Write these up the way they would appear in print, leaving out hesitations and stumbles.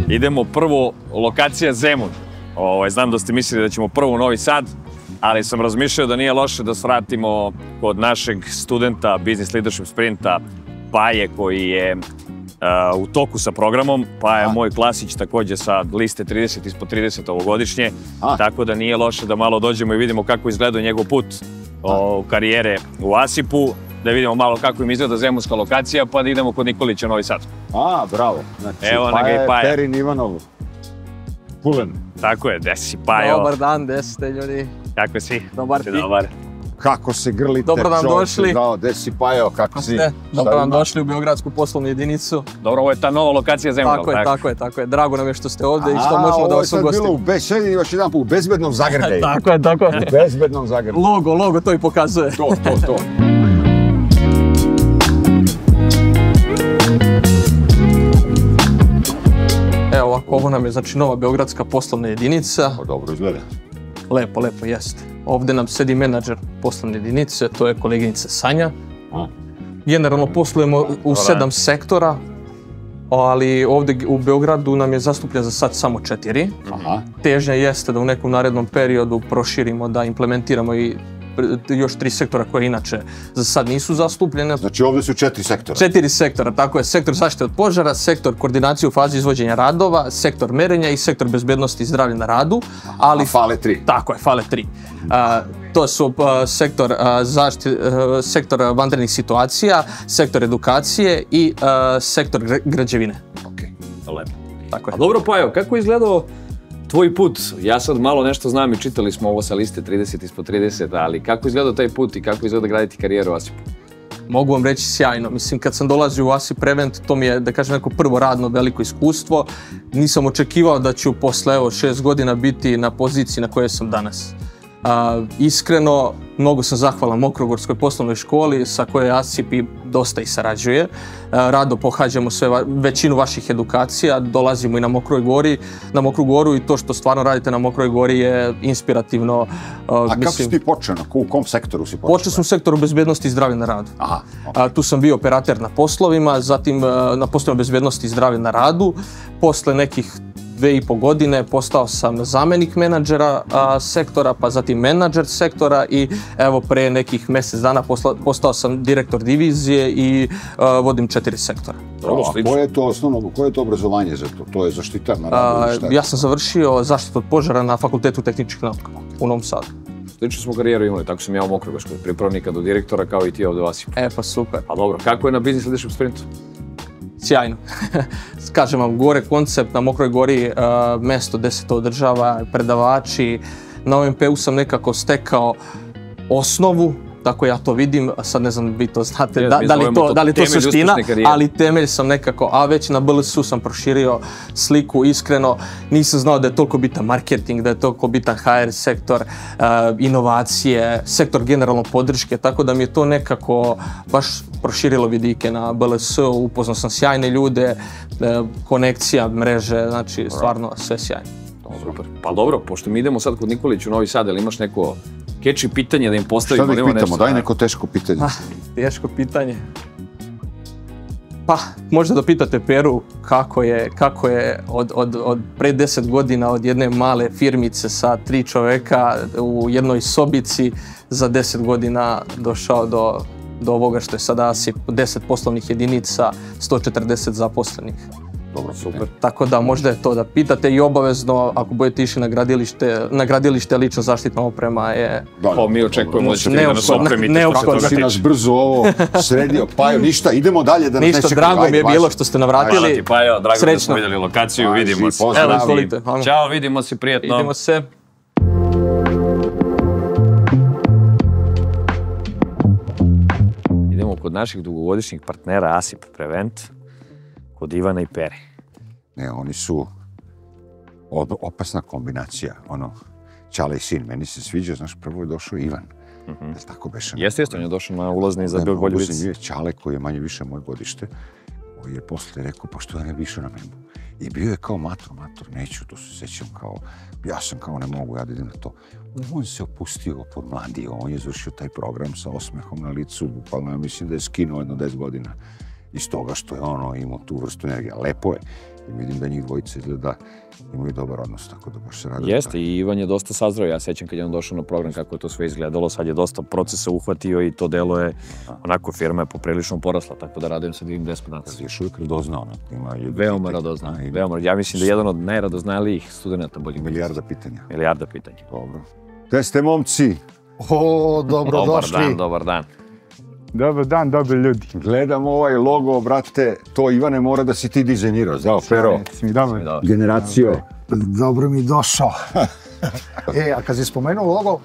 Idemo prvo, lokacija Zemun. Znam da ste mislili da ćemo prvo u Novi Sad, ali sam razmišljao da nije loše da svratimo kod našeg studenta Business Leadership Sprinta Paje, koji je u toku sa programom. Paja je moj klasić takođe sa liste 30 ispod 30 ovogodišnje, tako da nije loše da malo dođemo i vidimo kako izgleda njegov put karijere u ASIP-u, da vidimo malo kako im izgleda zemunska lokacija, pa da idemo kod Nikolića u Novi Sad. Bravo. Znači, evo na ga i Paja. Perin Ivanov. Pulen. Tako je, gde si Pajo? Dobar dan, gde ste ljudi? Kako si? Dobar ti. Dobar. Kako se grlite, dobro nam došli. Gde si Pajo, kako si? Dobro nam došli u Beogradsku poslovnu jedinicu. Dobro, ovo je ta nova lokacija Zemuna. Tako je. Drago nam je što ste ovde i što možemo da vas ugostimo. Ovo je sad bilo još jedan put u bezbednom Zagrljaju. Tako je. U bezbednom Zagrljaju. Logo to i pokazuje. To. Evo ovako, ovo nam je znači nova Beogradska poslovna jedinica. Dobro izgleda. Lepo, jeste. Ovde nam sedi menadžer poslovne jedinice, to je koleginica Sanja. Generalno poslujemo u 7 sektora, ali ovde u Beogradu nam je zastupljen za sad samo 4. Težnja jeste da u nekom narednom periodu proširimo, da implementiramo i još 3 sektora koje inače za sad nisu zastupljene. Znači ovdje su 4 sektora? 4 sektora, tako je. Sektor zaštite od požara, sektor koordinacije u fazi izvođenja radova, sektor merenja i sektor bezbednosti i zdravlja na radu. A fale 3? Tako je, fale 3. To su sektor vanrednih situacija, sektor edukacije i sektor građevine. Lepo. Tako je. A dobro, Pajo, kako je izgledao tvoj put? Ja sad malo nešto znam i čitali smo ovo sa liste 30 ispod 30, ali kako izgleda taj put i kako izgleda graditi karijeru u ASIP-u? Mogu vam reći sjajno. Mislim, kad sam dolazio u ASIP Prevent, to mi je, da kažem, neko prvo radno veliko iskustvo. Nisam očekivao da ću posle 6 godina biti na poziciji na kojoj sam danas. Iskreno, mnogo sam zahvalan Mokrogorskoj poslovnoj školi sa kojoj ASIP i dosta i sarađuje. Rado pohađamo većinu vaših edukacija, dolazimo i na Mokru Goru i to što stvarno radite na Mokroj Gori je inspirativno. A kako si ti počeo? U kom sektoru si počeo? Počeo sam u sektoru bezbednosti i zdravlja na radu. Tu sam bio operater na poslovima, zatim na poslovima bezbednosti i zdravlja na radu. Posle nekih 2,5 godine postao sam zamenik menadžera sektora, pa zatim menadžer sektora i evo pre nekih mjesec dana postao sam direktor divizije i vodim 4 sektora. Koje je to obrazovanje za to? To je zaštitar na radu? Ja sam završio zaštitu od požara na Fakultetu tehničkih nauka u Novom Sadu. Sličnu smo karijeru imali, tako sam ja u Mokrogorskoj, pripravnika do direktora kao i ti ovde u ASIP-u. Pa super. A dobro, kako je na Business Leadership Sprintu? Sjajno. Kažem vam, gore koncept na Mokroj Gori, mesto gde se to održava, predavači. Na OMP-u sam nekako stekao osnovu, tako ja to vidim, sad ne znam, vi to znate, da li to suština, ali temelj sam nekako, a već na BLS-u sam proširio sliku, iskreno, nisam znao da je toliko bitan marketing, da je toliko bitan HR sektor, inovacije, sektor generalno podrške, tako da mi je to nekako baš proširilo vidike na BLS-u, upoznao sam sjajne ljude, konekcija, mreže, znači stvarno sve sjajno. Super. Pa dobro, pošto mi idemo sad kod Nikolića u Novi Sad, ali imaš neko catchy pitanje da im postavimo? Šta da ih pitamo? Daj neko teško pitanje. Teško pitanje? Pa, možda da pitate Peru kako je od pre 10 godina od jedne male firmice sa 3 čoveka u jednoj sobici za 10 godina došao do ovoga što je sada ASIP, 10 poslovnih jedinica, 140 zaposlenih. Dobro, super. Tako da možda je to da pitate i obavezno ako budete išli na gradilište, lična zaštitna oprema je... Mi očekujemo da ćete da nas opremite. Neophodno si nas brzo ovo sredio. Pajo, ništa, idemo dalje da nas ništa, drago mi je bilo što ste navratili. Hvala ti, Pajo, drago da smo vidjeli lokaciju, vidimo se. Ćao, vidimo se, prijatno. Vidimo se. Idemo kod naših dugogodišnjih partnera ASIP Prevent, kod Ivana i Pere. Ne, oni su opasna kombinacija, Čale i sin. Meni se sviđa, znaš, prvo je došao Ivan. Tako beše. Jeste, on je došao na ulazni za Boljevic. Čale koji je manje više moje godište, koji je posle rekao, pa što ja ne bi išao na membu. I bio je kao mator, neću, to se sećam kao, ja sam kao ne mogu, ja da idem na to. On se opustio, podmladio, on je završio taj program sa osmehom na licu, bukvalno ja mislim da je skinuo jedno 10 godina. iz toga što je ono imao tu vrstu energije. Lepo je. I vidim da njih dvojica izgleda imaju dobar odnos, tako da baš se radim. Jeste, i Ivan je dosta sazreo. Ja sećam kad je on došao na program kako je to sve izgledalo, sad je dosta procesa uhvatio i to delo je, onako, firma je poprilično porasla, tako da radujem se da vidim gde smo danas. Još uvijek radoznao. Veoma radoznao. Ja mislim da je jedan od najradoznajlijih studenta boljih. Milijarda pitanja. Milijarda pitanja. Dobro. Gde ste, momci? O, dobrodošli. Dobar dan. Dobar dan, dobri ljudi. Gledam ovaj logo, brate, to Ivane mora da si ti dizajnirao, znao, Pero? Generacio. Dobro mi došao. A kad si spomenuo logo,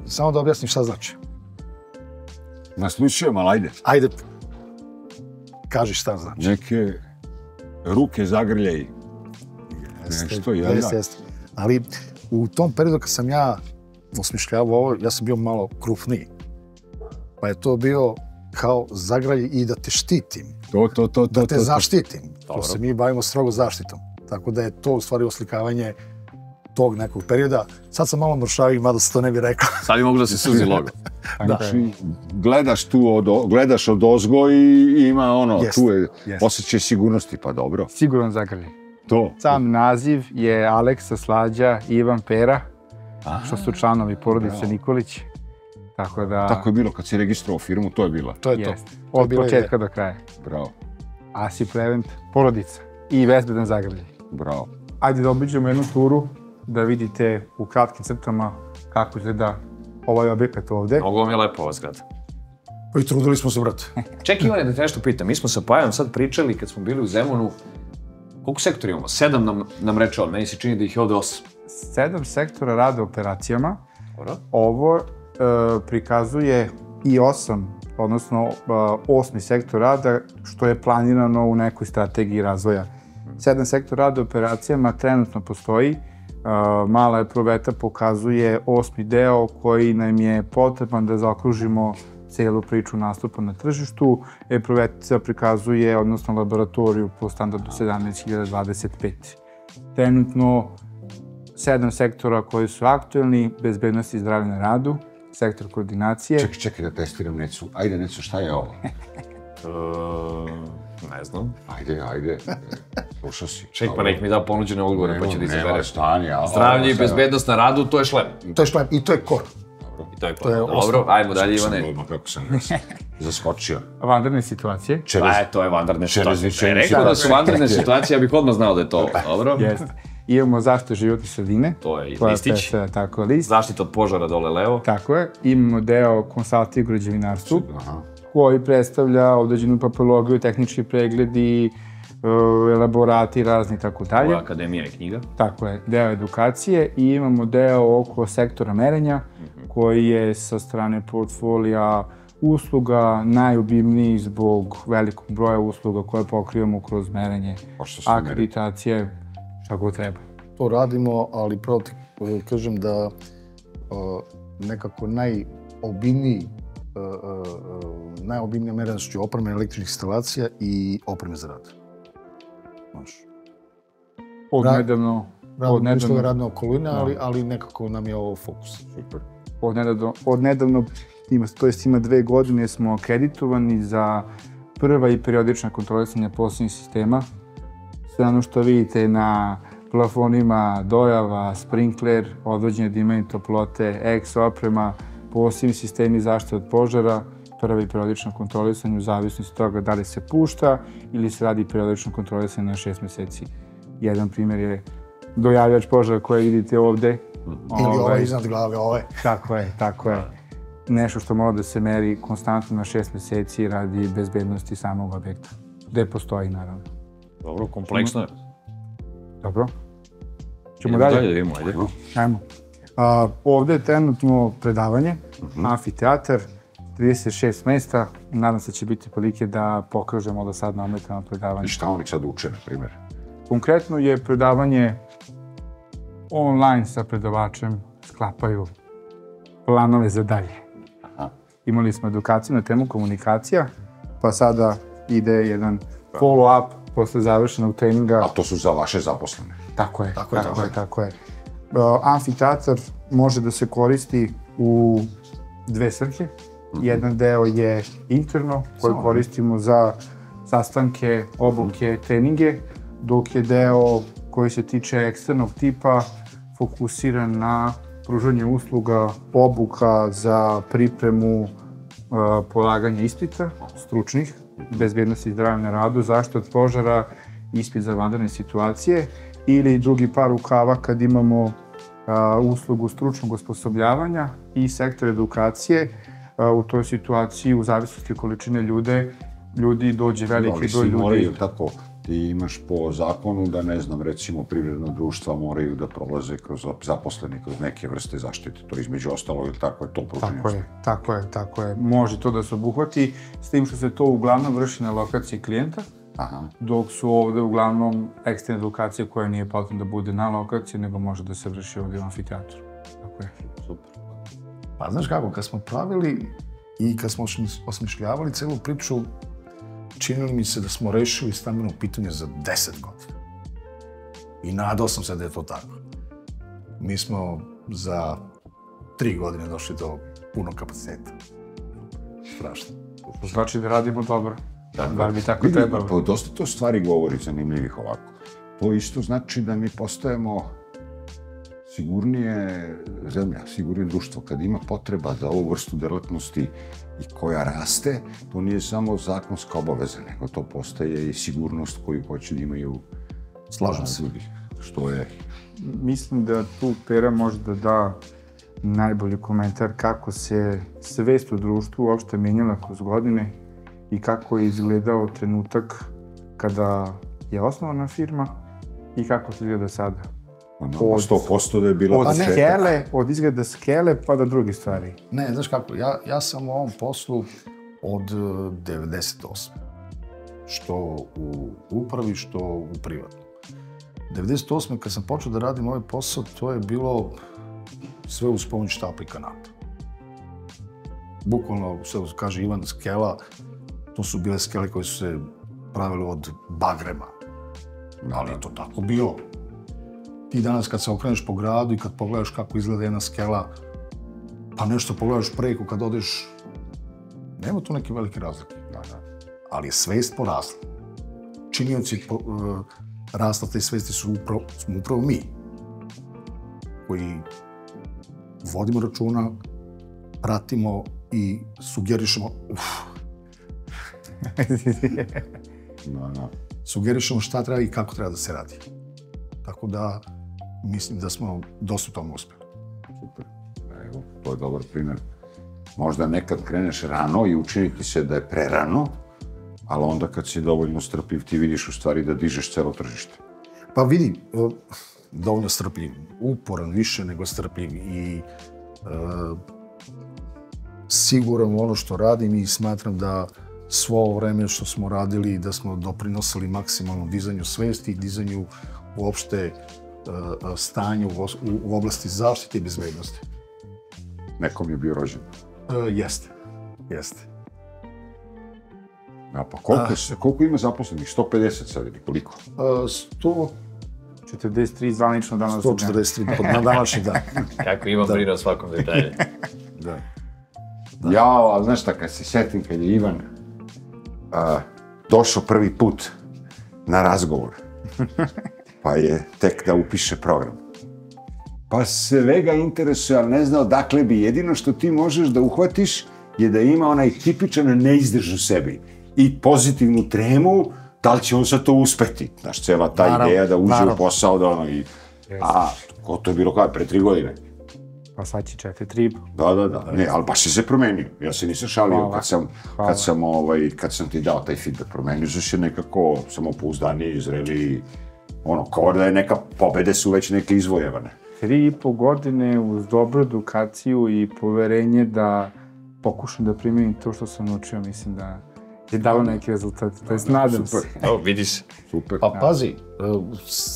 samo da objasnim šta znači. Naslučujem, ali ajde. Ajde, kaži šta znači. Neke ruke zagrljaj. Nešto, jel da? Jeste. Ali u tom periodu kad sam ja osmišljavao ovo, ja sam bio malo krupniji. Pa je to bio kao zagralj i da te štitim. Da te zaštitim. To se mi bavimo strogo zaštitom. Tako da je to u stvari oslikavanje tog nekog perioda. Sad sam malo mršaviji, mada se to ne bi rekao. Sad bi mogu da se suzi logo. Znači, gledaš od ozgo i ima ono, tu je osjećaj sigurnosti, pa dobro. Siguran zagrljaj. To. Sam naziv je Aleksa, Slađa, Ivan, Pera, što su članovi porodice Nikolić. Tako je bilo kad si registrovao firmu, to je bilo. To je to. Od početka do kraja. Bravo. Asi Prevent, porodica i bezbedan zagrljaj. Bravo. Ajde da obiđemo jednu turu, da vidite u kratkim crtama kako izgleda ovaj objekat ovde. Mnogo vam je lepo ova zgrada. Pa i trudili smo se, brate. Čekaj, Ivane, da te nešto pitam. Mi smo sa Pajom sad pričali kad smo bili u Zemunu. Koliko sektora imamo? 7 nam reče on, meni se čini da ih je ovde 8. 7 sektora rade operacijama. Ovo prikazuje i 8, odnosno 8. sektor rada, što je planirano u nekoj strategiji razvoja. 7 sektora rada operacijama trenutno postoji. Mala epruveta pokazuje 8. deo koji nam je potreban da zaokružimo celu priču nastupa na tržištu. Epruvetica prikazuje, odnosno laboratoriju po standardu 17025. Trenutno 7 sektora koji su aktuelni, bezbednost i zdravlje na radu, sektor koordinacije. Čekaj da testiram Necu. Ajde, Necu, šta je ovo? Ne znam. Ajde. Slušao si. Čekaj, pa nek mi da ponuđene odgovore, pa će da izabereš. Nema stanje. Zdravlje i bezbednost na radu, to je šlem. To je šlem i to je kor. I to je kor. Dobro, ajmo dalje, Ivane. Kako sam zaskočio. Vanredne situacije. To je vanredne situacije. Rekao da su vanredne situacije, ja bih odmah znao da je to. Dobro. Jeste. Imamo zaštitu životne sredine. To je listić. Tako je, list. Zaštita od požara dole levo. Tako je. Imamo deo konsulting u građevinarstvu, koji predstavlja određenu papirologiju, tehnički pregledi, elaborati razni i tako dalje. Ovo je akademija i knjiga. Tako je, deo edukacije i imamo deo oko sektora merenja, koji je sa strane portfolija usluga najobimniji zbog velikog broja usluga koje pokrivamo kroz merenje, akreditacije, šta god treba. To radimo, ali pravo ti kažem da nekako najobimnija mera su opreme električnih instalacija i opreme za rad. Odnedavno radna okolina, ali nekako nam je ovo fokus. Super. Odnedavno, to jest ima 2 godine, smo akreditovani za prva i periodična kontrolisanja poslovnih sistema. Sve ono što vidite na plafonima, dojava, sprinkler, odvođenje dima i toplote, X oprema, posebni sistemi zaštite od požara, prva i periodično kontrolisanje u zavisnosti od toga da li se pušta ili se radi periodično kontrolisanje na 6 meseci. Jedan primjer je dojavljač požara koje vidite ovde. Ili ovaj iznad glave, ove. Tako je. Nešto što mora da se meri konstantno na 6 meseci radi bezbednosti samog objekta. Gde postoji, naravno. Dobro, kompleksno je. Dobro. Ćemo dalje? Ajmo. Ovde je trenutno predavanje, amfiteatar, 36 mesta. Nadam se da će biti prilike da pokažemo da sad nametamo predavanje. I šta oni sad uče, na primjer? Konkretno je predavanje online sa predavačem, sklapaju planove za dalje. Imali smo edukaciju na temu komunikacija, pa sada ide jedan follow-up posle završenog treninga. A to su za vaše zaposlene? Tako je. Amfiteatar može da se koristi u 2 svrhe. Jedan deo je interno, koji koristimo za sastanke, obuke, treninge, dok je deo koji se tiče eksternog tipa fokusiran na pružanje usluga, obuka za pripremu polaganja ispita, stručnih, bezbednosti i zdravlja na radu, zaštita od požara, ispit za vanredne situacije ili drugi par rukava kad imamo uslugu stručnog osposobljavanja i sektor edukacije. U toj situaciji, u zavisnosti od količine ljudi dođe veliki broj ljudi. Moraju tako, ti imaš po zakonu da, ne znam, recimo privredna društva moraju da prolaze kroz zaposleni, kroz neke vrste zaštite, to između ostalo, ili tako je to pružanje? Tako je. Može to da se obuhvati, s tim što se to uglavnom vrši na lokaciji klijenta, dok su ovde uglavnom eksterne edukacije koja nije potrebno da bude na lokaciji, nego može da se vrši ovde u amfiteatru. Tako je. Super. Pa znaš kako, kad smo pravili i kad smo osmišljavali celu priču, činili mi se da smo rešili stambeno pitanje za 10 godina. I nadao sam se da je to tako. Mi smo za 3 godine došli do punog kapaciteta. Strašno. To znači da radimo dobro. Da bi tako trebalo. Pa dosta to stvari govori zanimljivih ovako. To isto znači da mi postajemo sigurnije zemlja, sigurnije društvo. Kad ima potreba za ovu vrstu delatnosti i koja raste, to nije samo zakonska obaveza, nego to postaje i sigurnost koju hoće da imaju ljudi. Što je... Mislim da tu Pera može da da najbolji komentar kako se svest u društvu uopšte menjala kroz godine i kako je izgledao trenutak kada je osnovana firma i kako se izgleda sada. 100% da je bilo od izgleda skele pa do druge stvari. Ne, znaš kako, ja sam u ovom poslu od 98. Što u upravi, što u privatnom. 98. kad sam počeo da radim ovaj posao, to je bilo sve uz pomoć štapla i kanapa. Bukvalno, sve kaže Ivan, skela, to su bile skele koje su se pravile od bagrema. Ali je to tako bilo. Ti danas kad se okreneš po gradu i kad pogledaš kako izgleda jedna skela, pa nešto pogledaš preko kad odeš, nema tu neke velike razlike. Ali je svest porasla. Činioci rasta te svesti smo upravo mi, koji vodimo računa, pratimo i sugerišemo, sugerišemo šta treba i kako treba da se radi. Tako da, mislim da smo dosta u tome uspeli. Super. Evo, to je dobar primjer. Možda nekad kreneš rano i učini ti se da je prerano, ali onda kad si dovoljno strpljiv, ti vidiš u stvari da dižeš celo tržište. Pa vidi, dovoljno strpljiv, uporan više nego strpljiv i siguran u ono što radim i smatram da svo ovo vreme što smo radili, da smo doprinosili maksimalno dizanju svesti i dizanju uopšte stanju u oblasti zaštite i bezbednosti. Nekom je bio rođen? Jeste. A pa koliko ima zaposlenih? 150 sad ili koliko? 143 zvanično danas. 143 na današnji dan. Kako ima brinu o svakom detalju. Ja, znaš šta, kad se setim kad je Ivan došao prvi put na razgovor, pa je tek da upiše program. Pa sve ga interesuje, ali ne zna odakle bi. Jedino što ti možeš da uhvatiš je da ima onaj tipičan neizdrž u sebi i pozitivnu tremu, da li će on sad to uspeti. Znaš, cela ta ideja da uđe u posao, da ono i... A, ko to je bilo kada, pre 3 godine? Pa sad će 4-3. Da. Ne, ali baš si se promenio. Ja se nisam šalio kad sam ti dao taj feedback. Promenio su se nekako samopouzdaniji, zreli, ono, kao da je neka pobede su već neke izvojevane. 3,5 godine uz dobru edukaciju i poverenje da pokušam da primenim to što sam naučio, mislim da je dalo neki rezultat. To jest, nadam se. Evo, vidi se. Super. Pa pazi,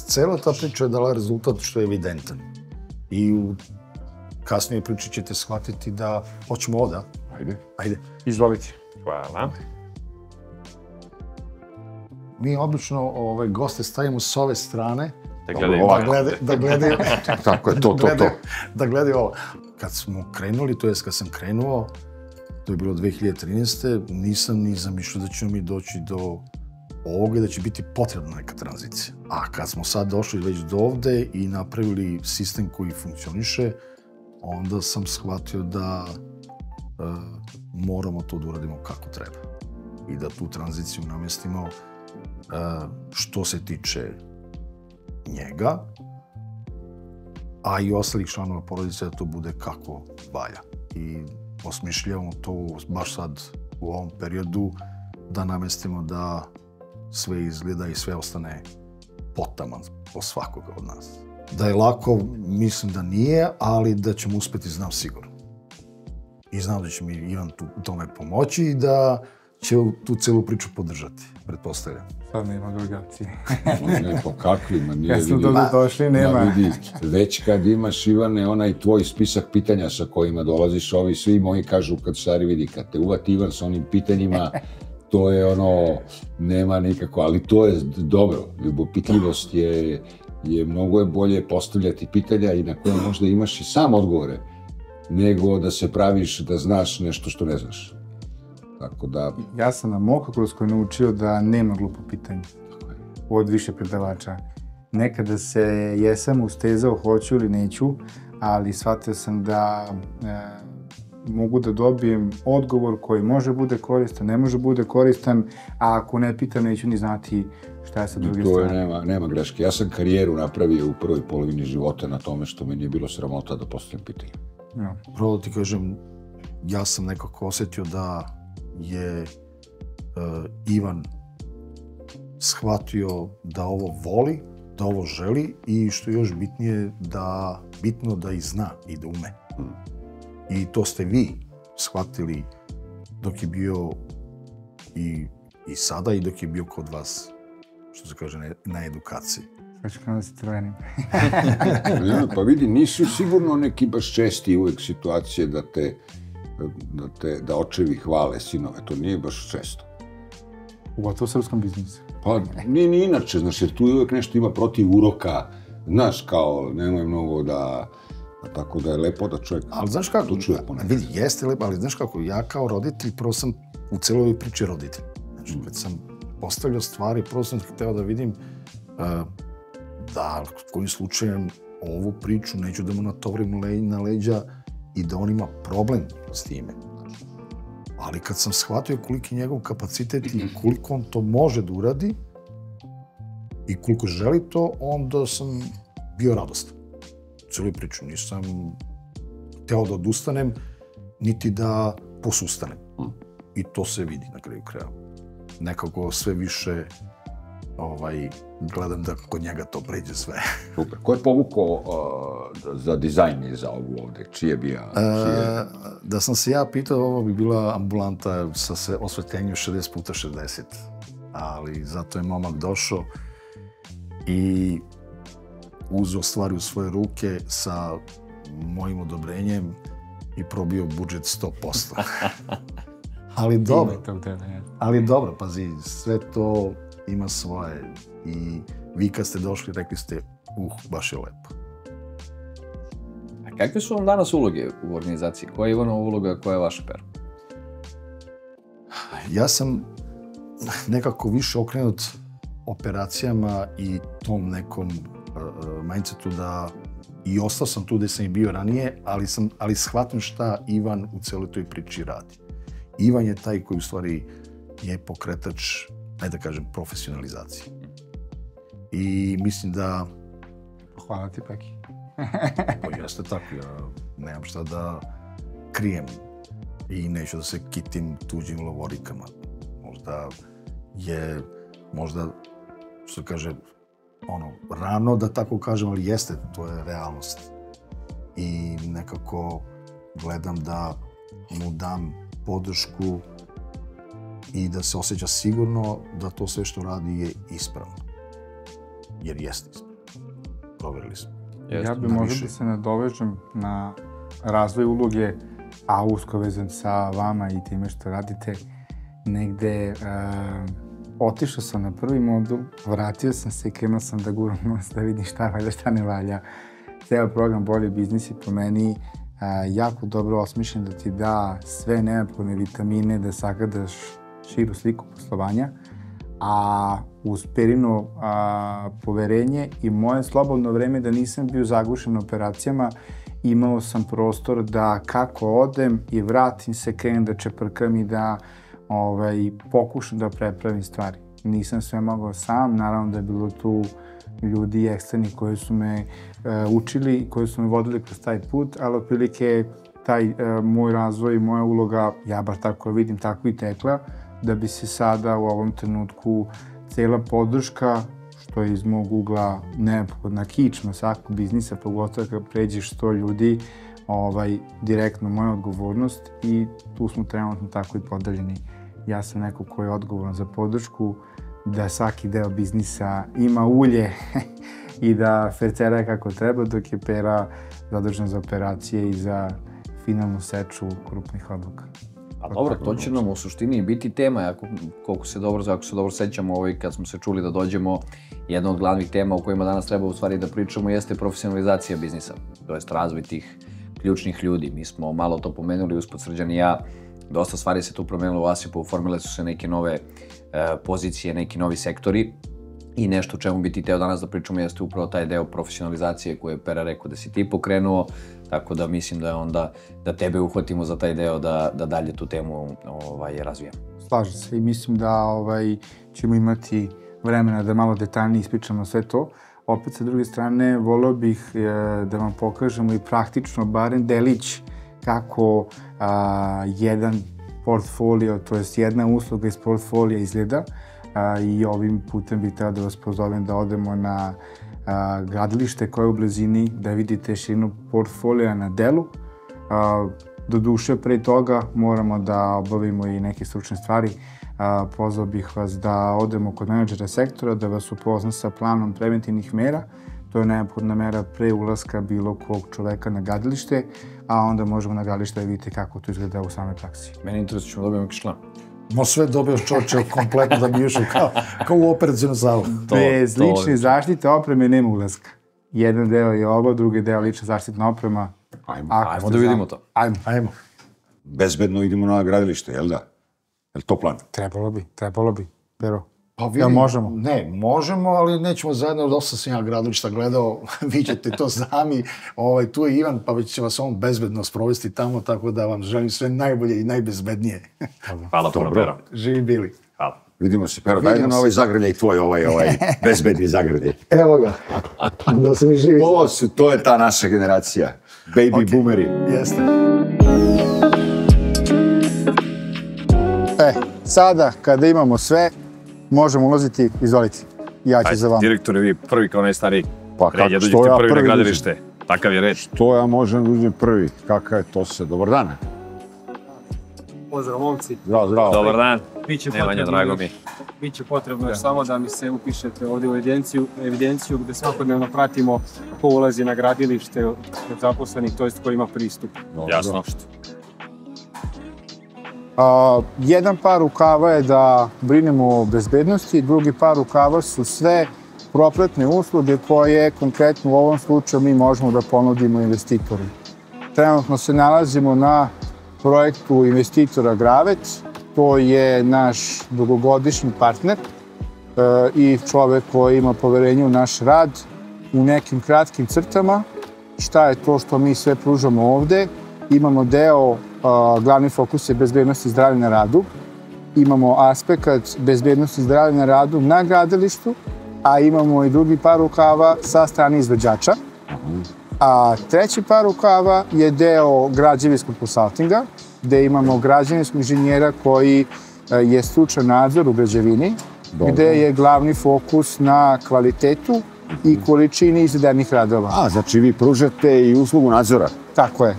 cela ta priča je dala rezultat što je evidentan. I u kasnije priči ćete shvatiti da hoćemo ovo, da? Ajde. Izvolite. Hvala. Mi obično goste stavimo s ove strane Da gledaju Tako je, to. Da gledaju ovo. Kad smo krenuli, to jest kad sam krenuo, to je bilo 2013. Nisam ni zamišljao da ćemo mi doći do ovoga, da će biti potrebna neka tranzicija. A kad smo sad došli već do ovde i napravili sistem koji funkcioniše, onda sam shvatio da moramo to da uradimo kako treba. I da tu tranziciju namestimo što se tiče njega, a i ostalih članova porodice da to bude kako valja. I osmišljavamo to baš sad u ovom periodu da namestimo da sve izgleda i sve ostane potaman po svakoga od nas. Da je lako, mislim da nije, ali da ćemo uspeti, znam sigurno. I znam da će mi Ivan u tome pomoći i da će tu celu priču podržati, pretpostavljam. Sad nema drugacije. Ne, po kakvima, nije Kad smo došli, nema. Vidi, već kad imaš, Ivane, onaj tvoj spisak pitanja sa kojima dolaziš, ovi svi moji kažu kad stari vidi, kad te uvati Ivan sa onim pitanjima, to je ono, nema nikako, ali to je dobro. Ljubopitljivost je mnogo bolje postavljati pitanja i na koje možda imaš i sam odgovore, nego da se praviš da znaš nešto što ne znaš. Tako da... Ja sam na Mokokruskoj naučio da nema glupo pitanja od više predavača. Nekada se jesam ustezao hoću ili neću, ali shvatio sam da mogu da dobijem odgovor koji može bude koristan, ne može bude koristan, a ako ne pitam neću ni znati šta je sa druge strane. To nema greške. Ja sam karijeru napravio u prvoj polovini života na tome što me nije bilo sramota da postavim pitanje. Prvo ti kažem, ja sam nekako osjetio da je Ivan shvatio da ovo voli, da ovo želi i što je još bitnije, bitno da i zna i da ume. I to ste vi shvatili dok je bio i sada i dok je bio kod vas, što se kaže, na edukaciji. Hoću kao da se trenim. Pa vidi, nisu sigurno neki baš česti uvek situacije da očevi hvale sinove, to nije baš često. Ugotovo u srpskom biznisu. Pa nije ni inače, znaš, jer tu uvek nešto ima protiv uroka, znaš, kao, nemoj mnogo da... Tako da je lepo da čovjek to čuje ponekad. Vidi, jeste lepo, ali znaš kako, ja kao roditelj, prvo sam u celoj ovoj priči roditelj. Znači, kad sam postavljao stvari, prvo sam hteo da vidim da kojim slučajem ovu priču neću da mu natovrim na leđa i da on ima problem s time. Ali kad sam shvatio koliki je njegov kapacitet i koliko on to može da uradi i koliko želi to, onda sam bio radostan. Cijelu priču nisam hteo da odustanem, niti da posustanem. I to se vidi na kraju kraja. Nekako sve više gledam da kod njega to pređe sve. Super. Ko je povukao za dizajn i za ovu ovde? Čiji je bio? Da sam se ja pitao, ovo bi bila ambulanta sa osvetljenjem 60x60. Ali zato je momak došao i uzeo stvari u svoje ruke sa mojim odobrenjem i probio budžet 100%. Ali dobro, pazi, sve to ima svoje. I vi kad ste došli, rekli ste, baš je lepo. A kakve su vam danas uloge u organizaciji? Koja je Ivanova uloga, koja je vaša pera? Ja sam nekako više okrenut operacijama i tom nekom mindsetu da i ostao sam tu gde sam i bio ranije, ali shvatim šta Ivan u celoj toj priči radi. Ivan je taj koji u stvari je pokretač, da kažem, profesionalizacije. I mislim da... Hvala ti, Peki. Pa jeste tako, ja nemam šta da krijem i neću da se kitim tuđim lovorikama. Možda što kaže, rano da tako kažem, ali jeste, to je realnost. I nekako gledam da mu dam podršku i da se osjeća sigurno da to sve što radi je ispravno. Jer jeste ispravno. Proverili smo. Ja bi možda da se nadovežem na razvoj uloge, a usko vezan sa vama i time što radite. Negde otišao sam na prvi modul, vratio sam se i krenuo sam da guram nos da vidim šta valja, šta ne valja. Ceo program Bolji biznis je po meni jako dobro osmišljen da ti da sve neophodne vitamine, da sagledaš širu sliku poslovanja, a uz Perino poverenje i moje slobodno vreme da nisam bio zagušen operacijama, imao sam prostor da kako odem i vratim se, krenem da čeprkam i da pokušam da prepravim stvari. Nisam sve mogao sam, naravno da je bilo tu ljudi eksterni koji su me učili i koji su me vodili kroz taj put, ali otprilike taj moj razvoj i moja uloga, ja bar tako vidim, tako i tekla, da bi se sada u ovom trenutku cela podrška, što je iz mog ugla neophodna kičma svakog biznisa, pogotovo kad pređeš 100 ljudi, direktno moja odgovornost i tu smo trenutno tako i podeljeni. Ja sam neko ko je odgovoran za podršku, da svaki deo biznisa ima ulje i da fercera kako treba, dok je Pera zadužen za operacije i za finalnu seču krupnih odluka. A dobro, to će nam u suštini biti tema, ako se dobro sećamo, kad smo se čuli da dođemo, jedna od glavnih tema o kojima danas treba u stvari da pričamo jeste profesionalizacija biznisa, to jest razvoj tih ključnih ljudi. Mi smo malo to pomenuli uspod Srđan i ja, dosta stvari se tu promenilo u Asipu, oformile su se neke nove pozicije, neki novi sektori i nešto o čemu bi ti teo danas da pričamo jeste upravo taj deo profesionalizacije koje je Pera rekao da si ti pokrenuo, tako da mislim da je onda da tebe uhvatimo za taj deo da dalje tu temu razvijamo. Slažem se i mislim da ćemo imati vremena da malo detaljnije ispričamo sve to. Opet, sa druge strane, voleo bih da vam pokažemo i praktično barem delić kako jedan portfolio, to jest jedna usluga iz portfolija izgleda i ovim putem bih hteo da vas pozovem da odemo na gradilište koje je u blizini, da vidite širinu portfolija na delu. Doduše, pre toga moramo da obavimo i neke stručne stvari. Pozvao bih vas da odemo kod menadžera sektora, da vas upozna sa planom preventivnih mera. To je neophodna mera pre ulaska bilo kog čoveka na gradilište, a onda možemo na gradilište da vidite kako to izgleda u samoj praksi. Meni interesuje, ćemo dobijemo neki član. No sve dobiješ čoče kompletno da bi išao kao u operacijnu salu. Bez lične zaštite opreme nema ulaska. Jedan deo je ovo, drugi deo lična zaštitna oprema. Ajmo da vidimo to. Ajmo. Bezbedno idemo na gradilište, jel da? Je li to plan? Trebalo bi. Pero, jel možemo? Ne, možemo, ali nećemo zajedno, dosta sam ja gradilišta gledao, vi ćete to sami, tu je Ivan, pa će vas on bezbedno sprovesti tamo, tako da vam želim sve najbolje i najbezbednije. Hvala puno, Pero. Živi bili. Hvala. Vidimo se, Pero, daj nam ovaj zagrljaj tvoj, bezbedni zagrljaj. Evo ga, da se mi živi. To je ta naša generacija, baby boomeri. Jeste. Sada, kada imamo sve, možemo ulaziti, izvolite. Ja ću za vama. Direktore, vi prvi kao najstariji. Pa kako, što ja prvi na gradilište? Takav je red. Što ja možem da uđem prvi? Kakav je to sve? Dobar dan. Pozdrav, momci. Zdravo. Dobar dan. Nemanja, drago mi. Biće potrebno još samo da mi se upišete ovdje u evidenciju gde svakodnevno pratimo ko ulazi na gradilište od zaposlenih, to jest ko ima pristup. Jasno. Jedan par rukava je da brinemo o bezbednosti, drugi par rukava su sve propratne usluge koje konkretno u ovom slučaju mi možemo da ponudimo investitoru. Trenutno se nalazimo na projektu investitora Gravec, to je naš dugogodišnji partner i čovek koji ima poverenje u naš rad. U nekim kratkim crtama, šta je to što mi sve pružamo ovde? Imamo deo, glavni fokus je bezbednost i zdravlje na radu. Imamo aspekt bezbednosti i zdravlja na radu na gradilištu, a imamo i drugi par rukava sa strane izvođača. A treći par rukava je deo građevinskog konsultinga, gde imamo građevinskog inženjera koji je stručan nadzor u građevini, gde je glavni fokus na kvalitetu i količini izvedenih radova. Znači vi pružate i uslugu nadzora? Tako je.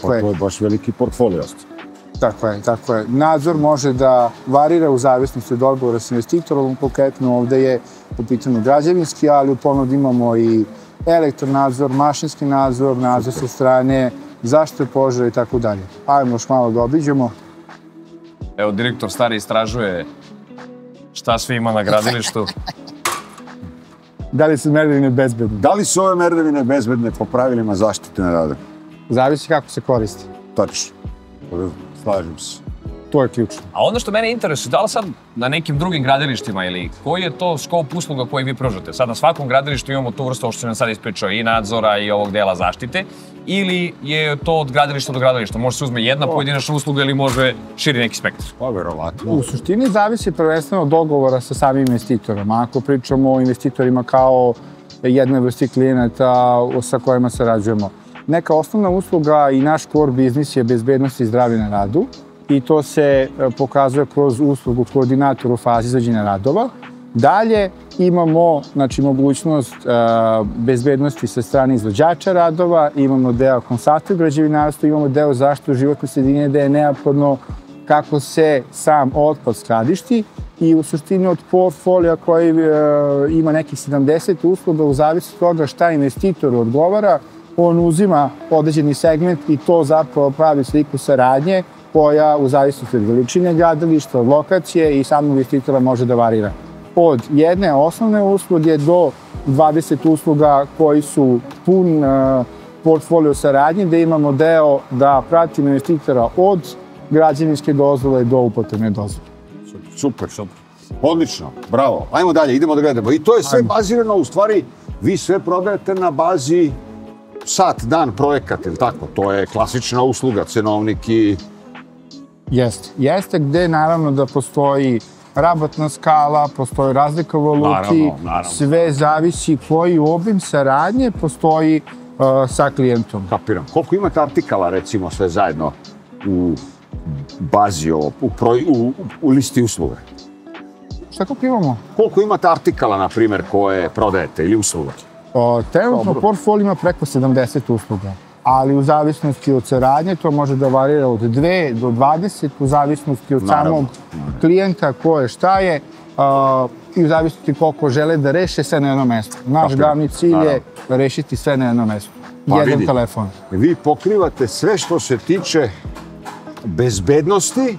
To je baš veliki portfolio. Tako je. Nadzor može da varira u zavisnosti od odgovora s investitorom, konkretno ovde je u pitanju građevinski, ali u ponudi imamo i elektronadzor, mašinski nadzor, nadzor sa strane zaštite požara i tako dalje. Ajmo još malo da obiđemo. Evo, direktor stari istražuje šta sve ima na gradilištu. Da li su merdevine bezbedne? Da li su ove merdevine bezbedne po pravilima zaštite na radu? Zavisi kako se koristi. Tačno. Slažem se. To je ključno. A ono što mene interesuje, da li sad na nekim drugim gradilištima ili koji je to skop usluga koji vi pružate? Sad na svakom gradilištu imamo tu vrstu, ovo što sam nam sad ispričao, i nadzora i ovog dela zaštite, ili je to od gradilišta do gradilišta? Može se uzme jedna pojedinačna usluga ili može širi neki spektar? Pa, verovatno. U suštini zavisi prvenstveno od dogovora sa samim investitorom. Ako pričamo o investitorima kao jednoj vrsti klijenata sa kojima sarađujemo. Neka osnovna usluga i naš core biznis je bezbednost i zdravlje na radu i to se pokazuje kroz uslugu koordinator u fazi izvođenja radova. Dalje imamo mogućnost bezbednosti sa strane izvođača radova, imamo deo konsulting građevinarstva, imamo deo zaštitu životne sredine gde je neophodno kako se sam otpad skladišti i u suštini od portfolija koji ima nekih 70 usluga u zavisnosti od toga šta investitoru odgovara, on uzima određeni segment i to zapravo pravi sliku saradnje koja u zavisnosti od veličine gradilišta, od lokacije i samog investitora može da varira. Od jedne osnovne usluge do 20 usluga koji su pun portfolio saradnje, gde imamo deo da pratimo investitora od građevinske dozvole do upotrebne dozvole. Super. Odlično, bravo. Ajmo dalje, idemo da gledamo. I to je sve bazirano, u stvari, vi sve prodajete na bazi sat, dan, projekat, ili tako? To je klasična usluga, cenovnik i... Jeste gde naravno da postoji rabatna skala, postoji razlika u valuti, sve zavisi koji obim saradnje postoji sa klijentom. Kapiram. Koliko imate artikala, recimo, sve zajedno u bazi, u listi usluga? Šta koliko imamo? Koliko imate artikala, na primjer, koje prodajete ili usluga? Trenutno portfolio ima preko 70 usluga, ali u zavisnosti od saradnje to može da varira od 2 do 20, u zavisnosti od samog klijenta koje šta je i u zavisnosti koliko žele da reše sve na jednom mestu. Naš glavni cilj je rešiti sve na jednom mestu. Jedan telefon. Vi pokrivate sve što se tiče bezbednosti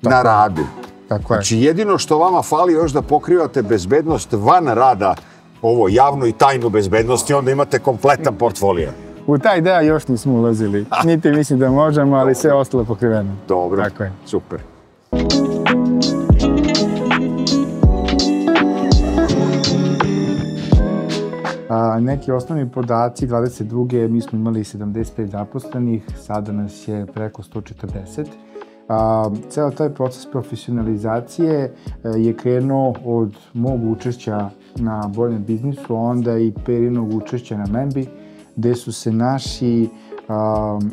na radu. Tako je. Znači jedino što vama fali još da pokrivate bezbednost van rada, ovo javnu i tajnu bezbednost i onda imate kompletan portfolio. U taj deo još nismo ulazili. Niti mislim da možemo, ali sve ostalo pokriveno. Dobro, super. Neki osnovni podaci, 22. mi smo imali 75 zaposlenih, sada nas je preko 140. Ceo taj proces profesionalizacije je krenuo od mog učešća na Boljem biznisu, onda i Perinog učešća na Membi, gde su se naši,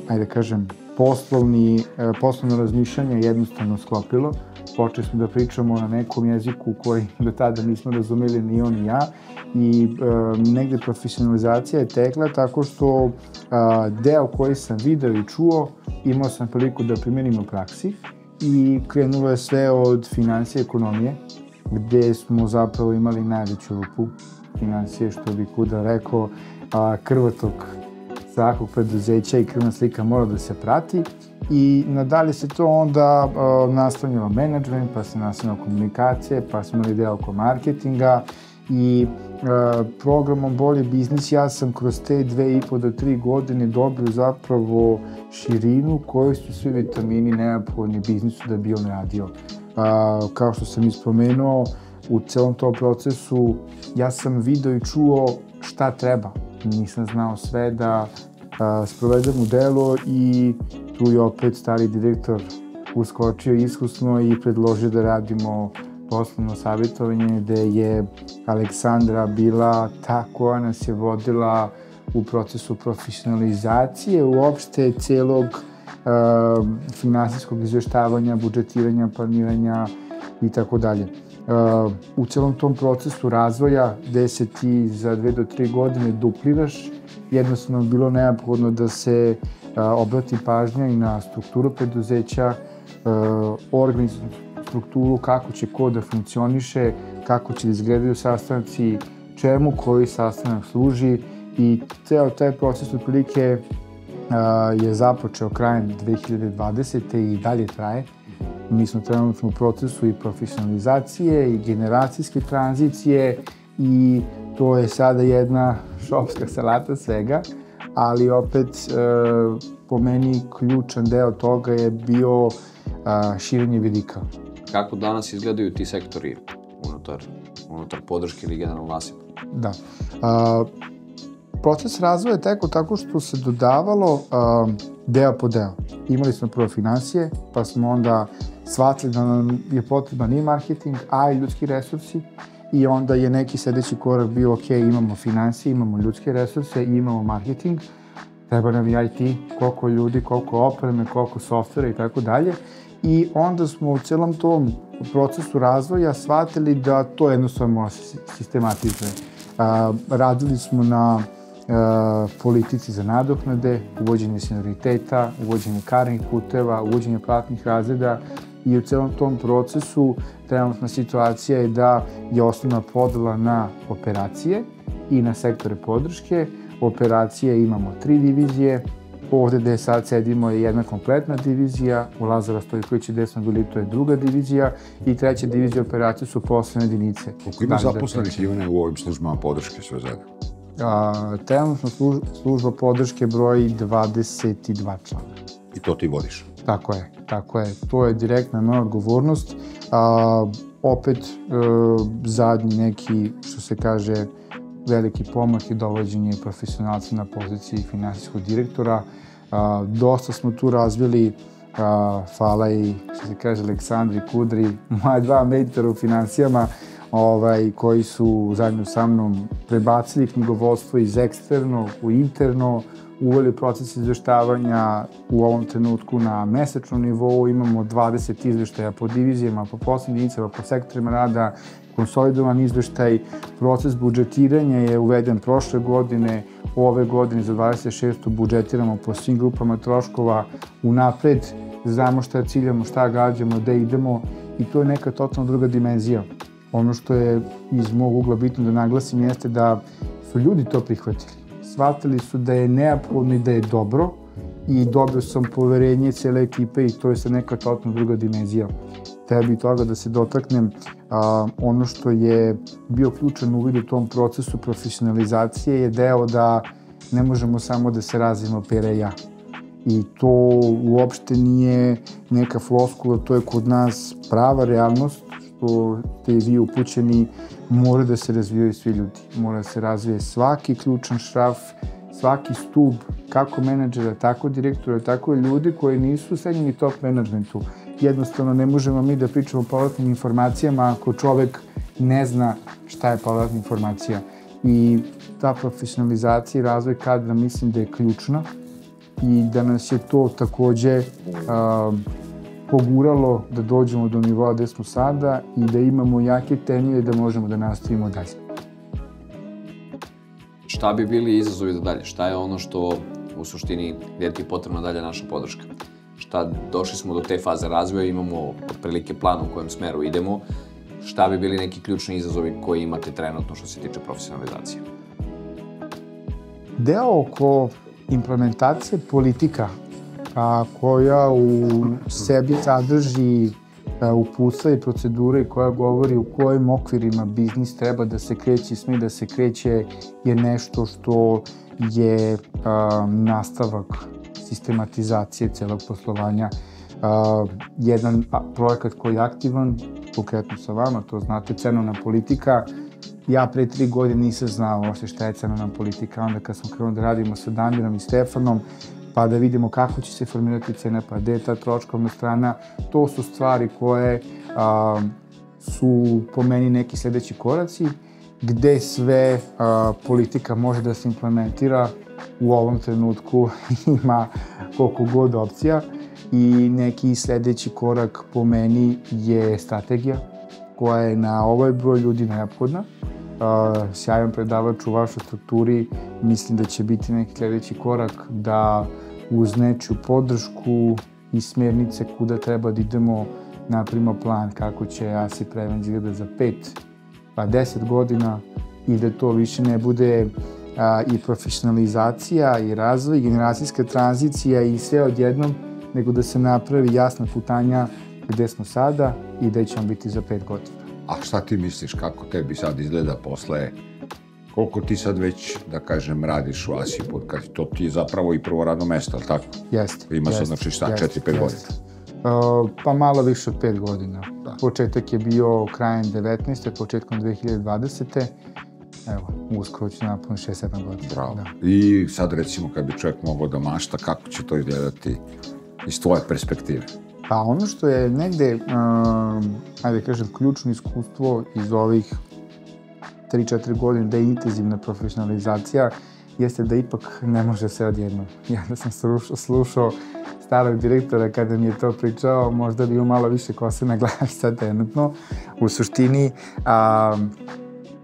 ajde kažem, poslovno razmišljanje jednostavno sklopilo. Počeli smo da pričamo na nekom jeziku koji do tada nismo razumeli ni on ni ja i negde profesionalizacija je tekla tako što deo koji sam video i čuo imao sam priliku da primenim u praksi i krenulo je sve od finansije i ekonomije, gde smo zapravo imali najveću rupu finansije, što bi Kuda rekao, krvotok svakog preduzeća i krvna slika mora da se prati i nadalje se to onda nastavljalo menadžment, pa se nastavljalo komunikacije, pa smo imali deo oko marketinga i programom Bolji biznis ja sam kroz te 2,5 do 3 godine dobio zapravo širinu koji su svi vitamini neophodni biznisu da bi on radio. Kao što sam ispomenuo, u celom tom procesu ja sam video i čuo šta treba. Nisam znao sve da sprovedem u delo i tu je opet stari direktor uskočio iskusno i predložio da radimo poslovno savjetovanje gde je Aleksandra bila ta koja nas je vodila u procesu profesionalizacije uopšte celog finansijskog izveštavanja, budžetiranja, planiranja i tako dalje. U celom tom procesu razvoja gde se ti za 2 do 3 godine dupliraš, jednostavno bilo neophodno da se obrati pažnja i na strukturu preduzeća, organizacijnu strukturu, kako će ko da funkcioniše, kako će da izgledaju sastanci, čemu koji sastanak služi i ceo taj proces otprilike je započeo krajem 2020. i dalje traje. Mi smo trenutno u procesu i profesionalizacije i generacijske tranzicije i to je sada jedna šopska salata svega, ali opet po meni ključan deo toga je bio širenje vidika. Kako danas izgledaju ti sektori unutar podrške ili generalno nasipa? Da. Proces razvoja je tekao tako što se dodavalo deo po deo. Imali smo prvo finansije, pa smo onda shvatili da nam je potreban i marketing, a i ljudski resursi, i onda je neki sledeći korak bio, ok, imamo finansije, imamo ljudske resurse i imamo marketing, treba nam i IT, koliko ljudi, koliko opreme, koliko softvera i tako dalje. I onda smo u celom tom procesu razvoja shvatili da to jednostavno mora se sistematizuje. Radili smo na politici za nadoknade, uvođenje senioriteta, uvođenje karnih puteva, uvođenje platnih razreda, i u celom tom procesu trenutna situacija je da je osnovna podela na operacije i na sektore podrške. Operacije imamo 3 divizije, ovde gde sad sedimo je jedna kompletna divizija, u Lazara Stojkovića gde smo bili to je druga divizija, i treća divizija operacije su poslovne jedinice. Koliko ima zaposlenih Ivane u ovim službama podrške sve zajedno? Trenutno služba podrške broji 22 člana. I to ti vodiš? Tako je. To je direktna moja odgovornost. Opet, zadnji neki, što se kaže, veliki pomak je dovođenje profesionalca na poziciji finansijskog direktora. Dosta smo tu razvili, hvala i, što se kaže, Aleksandri Kudri, moja 2 mentora u finansijama, koji su zajedno sa mnom prebacili knjigovodstvo iz eksterno u interno, uveli proces izveštavanja u ovom trenutku na mesečnom nivou, imamo 20 izveštaja po divizijama, po poslovnim jedinicama, po sektorima rada, konsolidovan izveštaj, proces budžetiranja je uveden prošle godine, ove godine za 26. budžetiramo po svim grupama troškova, unapred znamo šta ciljamo, šta gađamo, gde idemo, i to je neka totalno druga dimenzija. Ono što je iz mog ugla bitno da naglasim jeste da su ljudi to prihvatili. Shvatili su da je neophodno i da je dobro, i dobio sam poverenje cele ekipe, i to je sad neka totalno druga dimenzija. Treba bi toga da se dotaknem. Ono što je bio ključan uvid u tom procesu profesionalizacije je deo da ne možemo samo da se razvijemo pere ja. I to uopšte nije neka floskula, to je kod nas prava realnost, što ste i vi upućeni, mora da se razvijaju svi ljudi. Mora da se razvije svaki ključan šraf, svaki stub, kako menadžera, tako direktora, tako i ljudi koji nisu u srednjem i top menadžmentu. Jednostavno ne možemo mi da pričamo o povratnim informacijama ako čovek ne zna šta je povratna informacija. I ta profesionalizacija i razvoj kadra mislim da je ključna, i da nas je to takođe poguralo da dođemo do nivoa gde smo sada i da imamo jake temelje da možemo da nastavimo dalje. Šta bi bili izazovi da dalje? Šta je ono što u suštini gde ti je potrebna dalje naša podrška? Došli smo do te faze razvoja, imamo otprilike plan u kojem smeru idemo. Šta bi bili neki ključni izazovi koji imate trenutno što se tiče profesionalizacije? Deo oko implementacije politika koja u sebi sadrži uputstva i procedure koja govori u kojim okvirima biznis treba da se kreće i sme da se kreće, je nešto što je nastavak sistematizacije celog poslovanja. Jedan projekat koji je aktivan, konkretno sa vama, to znate, cenovna politika. Ja pre 3 godine nisam znao uopšte šta je cenovna politika, onda kad smo krenuli da radimo sa Damirom i Stefanom, pa da vidimo kako će se formirati cena, pa gde je ta troškovna strana, to su stvari koje su po meni neki sledeći koraci, gde sve politika može da se implementira. U ovom trenutku ima koliko god opcija, i neki sledeći korak po meni je strategija koja je na ovaj broj ljudi neophodna. Sjajan predavač u vašoj strukturi, mislim da će biti neki sledeći korak da uz nečiju podršku i smjernice kuda treba da idemo, napravimo plan kako će ASI Prevent izgleda za 5 pa 10 godina, i da to više ne bude i profesionalizacija i razvoj, i generacijska tranzicija i sve odjednom, nego da se napravi jasna putanja gde smo sada i gde ćemo biti za 5 godina. A šta ti misliš, kako tebi sad izgleda posle Koliko ti sad već, da kažem, radiš u Asipu? To ti je zapravo i prvo radno mesto, ali tako? Jeste. Ima sad, znači šta, 4-5 godina? Pa malo više od 5 godina. Početak je bio krajem 19. početkom 2020. Evo, uskoro ću napuniti 6-7 godina. Bravo. I sad recimo kad bi čovjek mogao da mašta, kako će to izgledati iz tvoje perspektive? Pa ono što je negde, ajde kažem, ključno iskustvo iz ovih 3-4 godine da je intenzivna profesionalizacija, jeste da ipak ne može se odjedno. Ja da sam slušao starog direktora kada mi je to pričao, možda bi imao malo više kose na glavi sad trenutno. U suštini,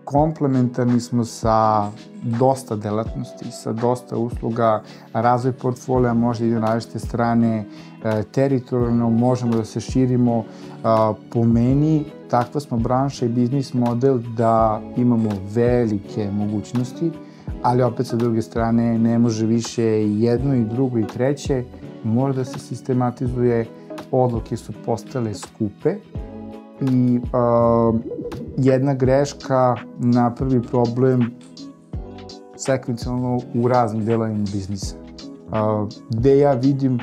komplementarni smo sa dosta delatnosti, sa dosta usluga, razvoj portfolija može ide na različite strane, teritorijalno možemo da se širimo. Po meni, takva smo branša i biznis model da imamo velike mogućnosti, ali opet sa druge strane ne može više jedno i drugo i treće, mora da se sistematizuje, odluke su postale skupe i jedna greška napravi problem sekvencijalno u raznim delovima biznisa. Gde ja vidim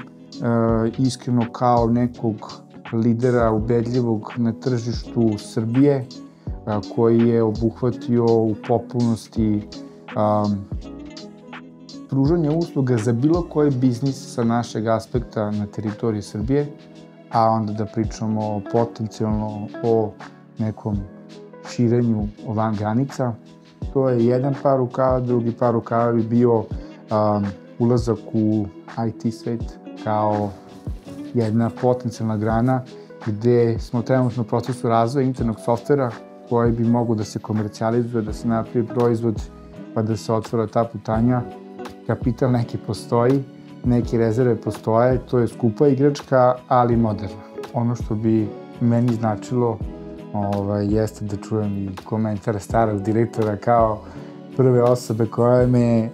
iskreno kao nekog lidera ubedljivog na tržištu Srbije, koji je obuhvatio u potpunosti pružanje usluga za bilo koji biznis sa našeg aspekta na teritoriji Srbije, a onda da pričamo potencijalno o nekom širenju van granica. To je jedan par rukava, drugi par rukava bi bio ulazak u IT svet kao jedna potencijalna grana gde smo trenutno u procesu razvoja internog softvera koji bi mogu da se komercijalizuje, da se napravi proizvod pa da se otvara ta putanja. Kapital neki postoji, neke rezerve postoje, to je skupa igračka, ali moderna. Ono što bi meni značilo jeste da čujem i komentar starog direktora kao prve osobe koja me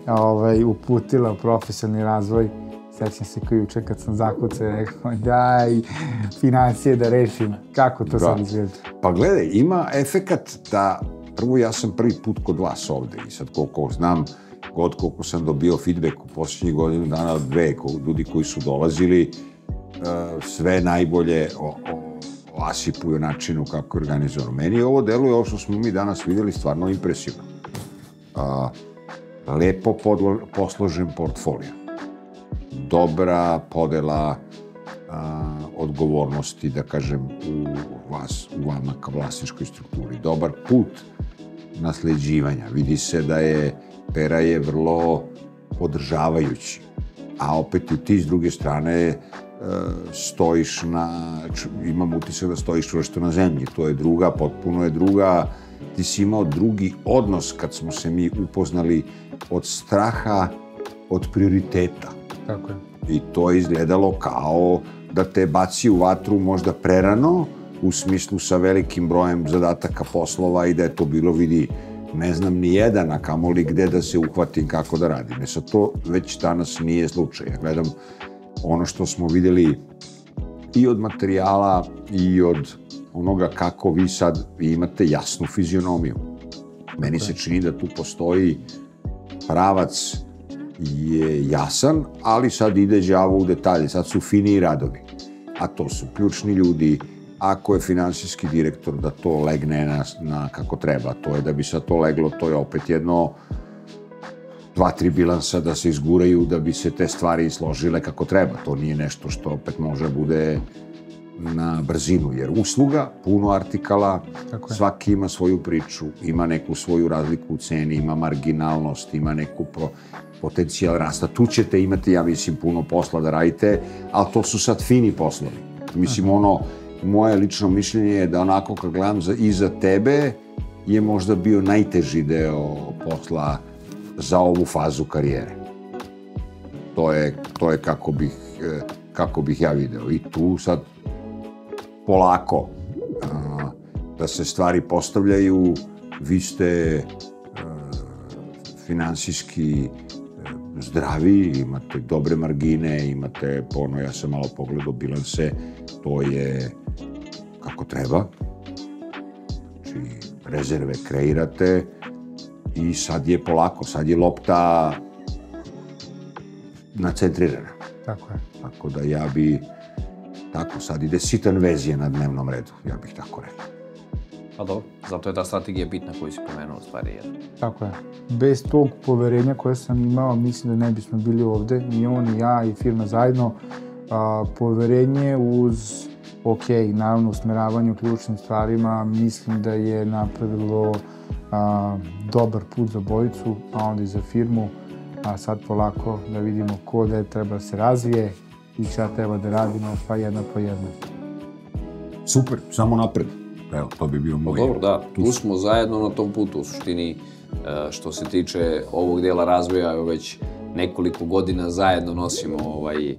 uputila u profesionalni razvoj. Sećam se kao juče kad sam zakucao i rekao daj financije da rešim. Kako to sad izgleda? Pa gledaj, ima efekat da prvo ja sam prvi put kod vas ovde i sad koliko znam, koliko sam dobio feedback u posljednjih godinu dana od dve ljudi koji su dolazili, sve najbolje o Asipu i o načinu kako je organizovano. Meni ovo deluje, ovo što smo mi danas vidjeli, stvarno impresivno. Lepo posložen portfolio. Dobra podela odgovornosti, da kažem, u vama kao vlasničkoj strukturi. Dobar put nasleđivanja. Vidi se da je Pera je vrlo podržavajući, a opet i ti s druge strane stojiš imam utisak da stojiš čvrsto na zemlji. To je druga, potpuno je druga. Ti si imao drugi odnos kad smo se mi upoznali od straha, od prioriteta. Tako je. I to je izgledalo kao da te baci u vatru možda prerano, u smislu sa velikim brojem zadataka poslova i da je to bilo, vidi, ne znam ni jedan, a kamoli gde da se uhvatim kako da radim. Sad to već danas nije slučaj. Ja gledam ono što smo vidjeli i od materijala i od onoga kako vi sad imate jasnu fizionomiju. Meni se čini da tu postoji pravac je jasan, ali sad ide đavo u detalje, sad su finiji radovi. A to su ključni ljudi, ako je finansijski direktor da to legne na kako treba, to je da bi sad to leglo, to je opet jedno 2-3 bilansa da se izguraju da bi se te stvari složile kako treba. To nije nešto što opet može bude na brzinu, jer usluga, puno artikala, svaki ima svoju priču, ima neku svoju razliku u ceni, ima marginalnost, ima neku potencijal rasta. Tu ćete imati, ja mislim, puno posla da radite, ali to su sad fini poslovi. Mislim, moje lično mišljenje je da onako kad gledam iza tebe je možda bio najteži deo posla za ovu fazu karijere. To je kako bih ja video. I tu sad polako da se stvari postavljaju, vi ste finansijski zdravi, imate dobre margine, imate, ja sam malo pogledao bilanse, to je kako treba. Znači, rezerve kreirate I sad je polako, sad je lopta nacentrirana. Tako je. Tako da ja bi, tako sad ide sitan vezije na dnevnom redu, ja bih tako rekao. Pa dobro, zato je ta strategija bitna koju si pomenuo u stvari. Tako je. Bez tog poverenja koje sam imao, mislim da ne bismo bili ovde, ni on, ni ja, i firma zajedno. Poverenje uz, naravno, usmeravanje u ključnim stvarima, mislim da je napravilo dobar put za bojicu, a onda i za firmu. A sad polako da vidimo ko gde treba da se razvije i šta treba da radimo, pa jedno po jedno. Super, samo napred. Evo, to bi bio moj... Dobro, da, tu smo zajedno na tom putu. U suštini, što se tiče ovog dela razvoja, već nekoliko godina zajedno nosimo i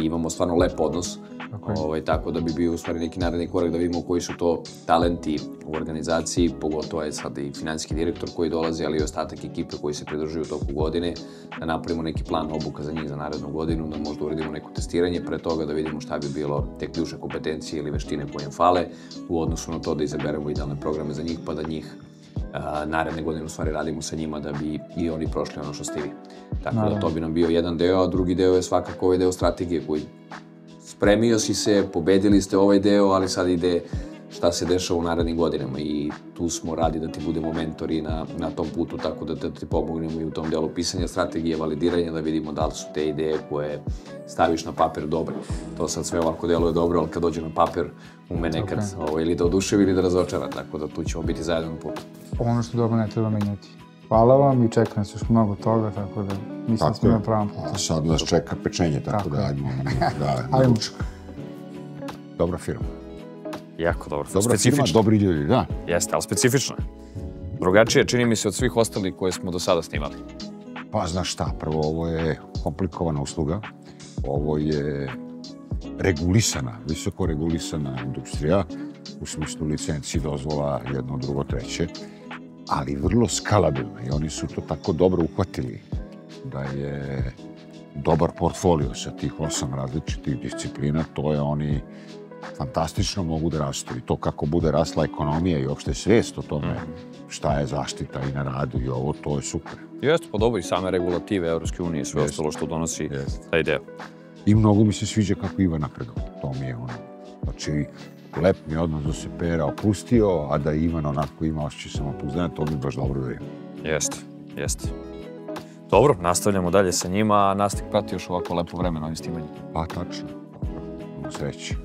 imamo stvarno lep odnos. Tako da bi bio u stvari neki naredni korak da vidimo koji su to talenti u organizaciji, pogotovo je sad i finansijski direktor koji dolazi, ali i ostatak ekipe koji se pridružuju u toku godine, da napravimo neki plan obuka za njih za narednu godinu, da možda uredimo neko testiranje pre toga, da vidimo šta bi bilo te ključne kompetencije ili veštine koje im fale, u odnosu na to da izaberemo idealne programe za njih, pa da njih naredne godine u stvari radimo sa njima da bi i oni prošli ono što ste vi. Tako da to bi nam bio jedan deo, a drugi deo je svakako ovaj deo strategije koji spremio si se, pobedili ste ovaj deo, ali sad ide šta se dešava u narednim godinama i tu smo radi da ti budemo mentori na tom putu, tako da ti pomognemo i u tom delu pisanja strategije, validiranja, da vidimo da li su te ideje koje staviš na papir dobre. To sad sve ovako deluje dobro, ali kad dođe na papir ume nekad ili da oduševi ili da razočara, tako da tu ćemo biti zajedno na putu. Ono što dobro ne treba menjati. Hvala vam i čeka nas još mnogo toga, tako da mislim da smo na pravom putu. A sad nas čeka pečenje, tako da ajmo da ručak. Dobra firma. Jako dobro. Dobra firma, dobri ljudi, da. Jeste, ali specifično je. Drugačije čini mi se od svih ostalih koje smo do sada snimali. Pa znaš šta, prvo ovo je komplikovana usluga, ovo je regulisana, visoko regulisana industrija, u smislu licenci, dozvola, jedno, drugo, treće, ali vrlo skalabilna i oni su to tako dobro uhvatili da je dobar portfolio sa tih 8 različitih disciplina, to je oni fantastično mogu da rastu i to kako bude rasla ekonomija i uopšte svijest o tome šta je zaštita i na radu i ovo, to je super. Jeste, pa dobro i same regulative Evropske unije, sve ostalo što donosi taj deo. I mnogo mi se sviđa kako Iva napredovao, to mi je ono, znači lep mi je odnos da se Pera opustio, a da Ivan onako ima osjećaj samopouzdanja, to mi baš dobro vidim. Jeste, jeste. Dobro, nastavljamo dalje sa njima, a Nastik prati još ovako lepo vreme na ovim snimanjima. Pa tačno, dobro, sreći.